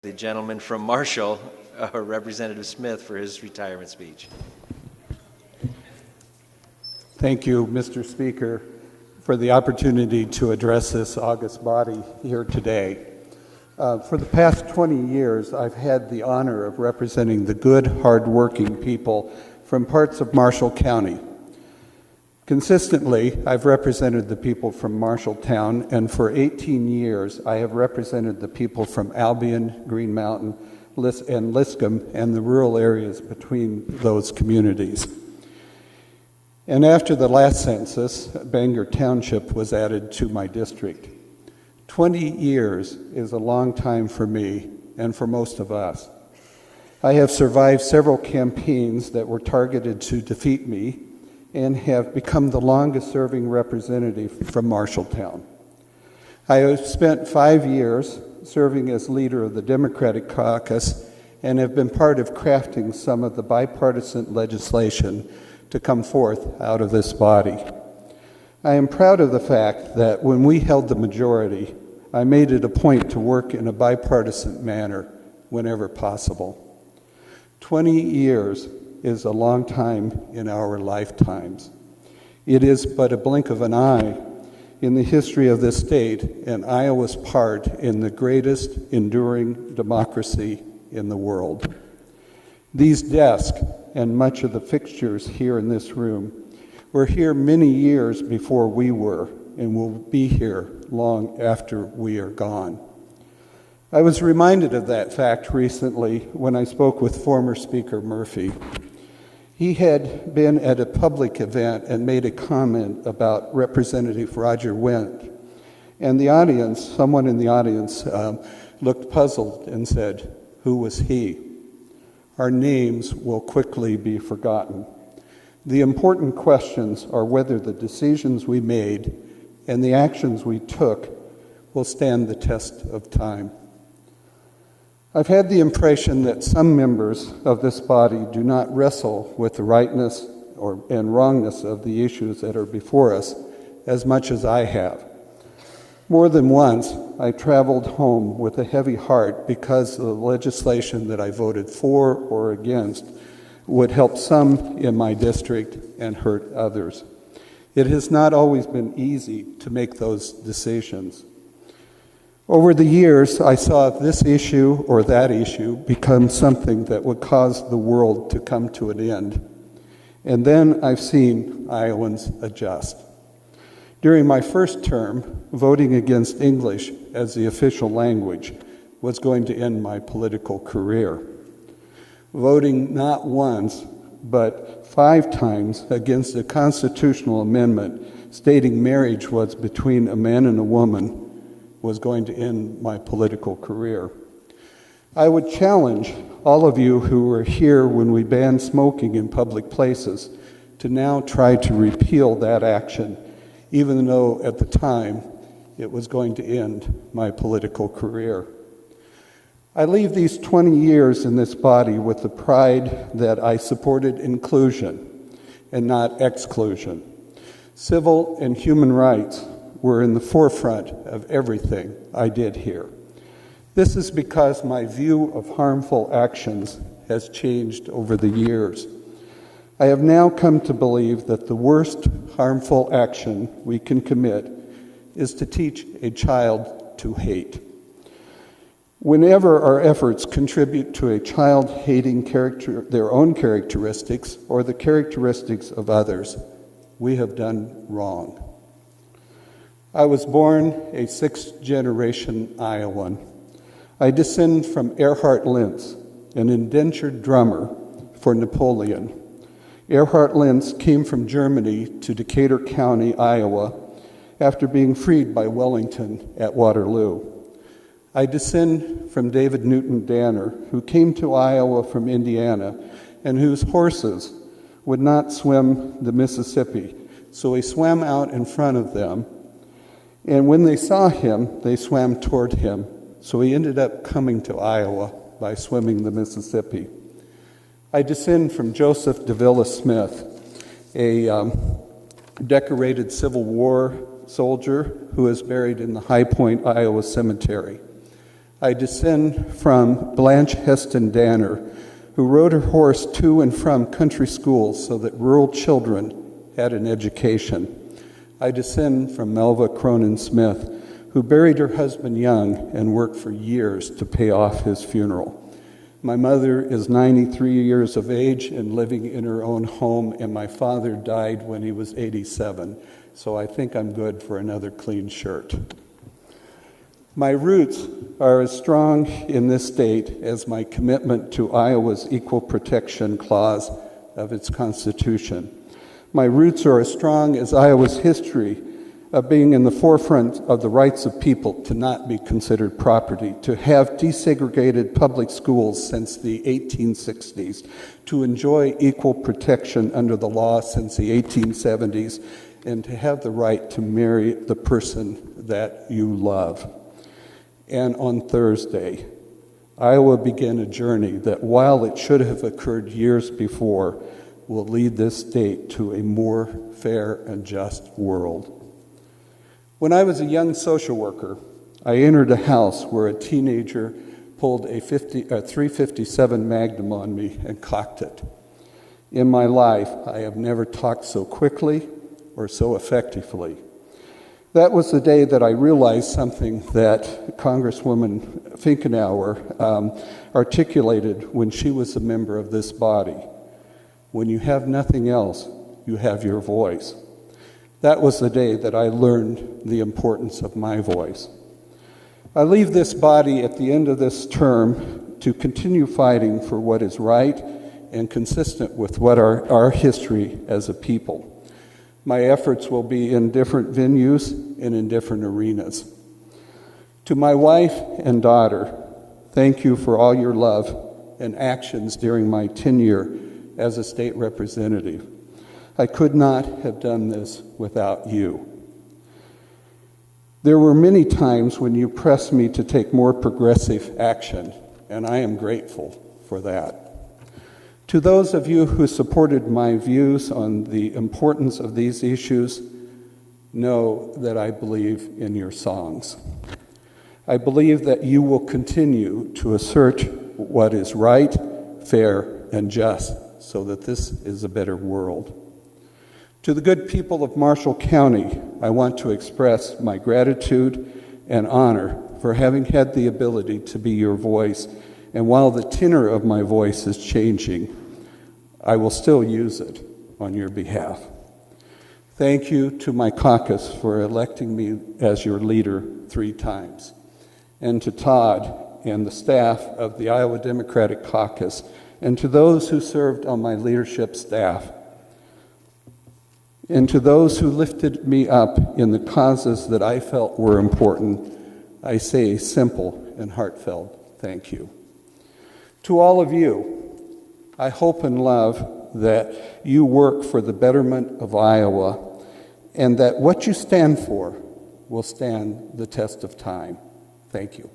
The gentleman from Marshall, Representative Smith, for his retirement speech. Thank you, Mr. Speaker, for the opportunity to address this august body here today. For the past 20 years, I've had the honor of representing the good, hard-working people from parts of Marshall County. Consistently, I've represented the people from Marshalltown, and for 18 years, I have represented the people from Albion, Green Mountain, and Liscum, and the rural areas between those communities. And after the last census, Bangor Township was added to my district. 20 years is a long time for me and for most of us. I have survived several campaigns that were targeted to defeat me and have become the longest-serving representative from Marshalltown. I have spent 5 years serving as leader of the Democratic caucus and have been part of crafting some of the bipartisan legislation to come forth out of this body. I am proud of the fact that when we held the majority, I made it a point to work in a bipartisan manner whenever possible. 20 years is a long time in our lifetimes. It is but a blink of an eye in the history of this state and Iowa's part in the greatest enduring democracy in the world. These desks and much of the fixtures here in this room were here many years before we were and will be here long after we are gone. I was reminded of that fact recently when I spoke with former Speaker Murphy. He had been at a public event and made a comment about Representative Roger Wendt. And the audience, someone in the audience, looked puzzled and said, "Who was he?" Our names will quickly be forgotten. The important questions are whether the decisions we made and the actions we took will stand the test of time. I've had the impression that some members of this body do not wrestle with the rightness and wrongness of the issues that are before us as much as I have. More than once, I traveled home with a heavy heart because the legislation that I voted for or against would help some in my district and hurt others. It has not always been easy to make those decisions. Over the years, I saw this issue or that issue become something that would cause the world to come to an end. And then I've seen Iowans adjust. During my first term, voting against English as the official language was going to end my political career. Voting not once, but 5 times against a constitutional amendment stating marriage was between a man and a woman was going to end my political career. I would challenge all of you who were here when we banned smoking in public places to now try to repeal that action, even though at the time it was going to end my political career. I leave these 20 years in this body with the pride that I supported inclusion and not exclusion. Civil and human rights were in the forefront of everything I did here. This is because my view of harmful actions has changed over the years. I have now come to believe that the worst harmful action we can commit is to teach a child to hate. Whenever our efforts contribute to a child hating their own characteristics or the characteristics of others, we have done wrong. I was born a 6th-generation Iowan. I descend from Erhard Lentz, an indentured drummer for Napoleon. Erhard Lentz came from Germany to Decatur County, Iowa, after being freed by Wellington at Waterloo. I descend from David Newton Danner, who came to Iowa from Indiana and whose horses would not swim the Mississippi, so he swam out in front of them. And when they saw him, they swam toward him. So he ended up coming to Iowa by swimming the Mississippi. I descend from Joseph DeVilla Smith, a decorated Civil War soldier who is buried in the High Point, Iowa cemetery. I descend from Blanche Heston Danner, who rode her horse to and from country schools so that rural children had an education. I descend from Melva Cronin Smith, who buried her husband young and worked for years to pay off his funeral. My mother is 93 years of age and living in her own home, and my father died when he was 87, so I think I'm good for another clean shirt. My roots are as strong in this state as my commitment to Iowa's Equal Protection Clause of its Constitution. My roots are as strong as Iowa's history of being in the forefront of the rights of people to not be considered property, to have desegregated public schools since the 1860s, to enjoy equal protection under the law since the 1870s, and to have the right to marry the person that you love. And on Thursday, Iowa began a journey that, while it should have occurred years before, will lead this state to a more fair and just world. When I was a young social worker, I entered a house where a teenager pulled a 357 Magnum on me and cocked it. In my life, I have never talked so quickly or so effectively. That was the day that I realized something that Congresswoman Finkenauer articulated when she was a member of this body. When you have nothing else, you have your voice. That was the day that I learned the importance of my voice. I leave this body at the end of this term to continue fighting for what is right and consistent with what our history as a people. My efforts will be in different venues and in different arenas. To my wife and daughter, thank you for all your love and actions during my tenure as a state representative. I could not have done this without you. There were many times when you pressed me to take more progressive action, and I am grateful for that. To those of you who supported my views on the importance of these issues, know that I believe in your songs. I believe that you will continue to assert what is right, fair, and just so that this is a better world. To the good people of Marshall County, I want to express my gratitude and honor for having had the ability to be your voice, and while the tenor of my voice is changing, I will still use it on your behalf. Thank you to my caucus for electing me as your leader 3 times, and to Todd and the staff of the Iowa Democratic Caucus, and to those who served on my leadership staff, and to those who lifted me up in the causes that I felt were important, I say a simple and heartfelt thank you. To all of you, I hope and love that you work for the betterment of Iowa, and that what you stand for will stand the test of time. Thank you.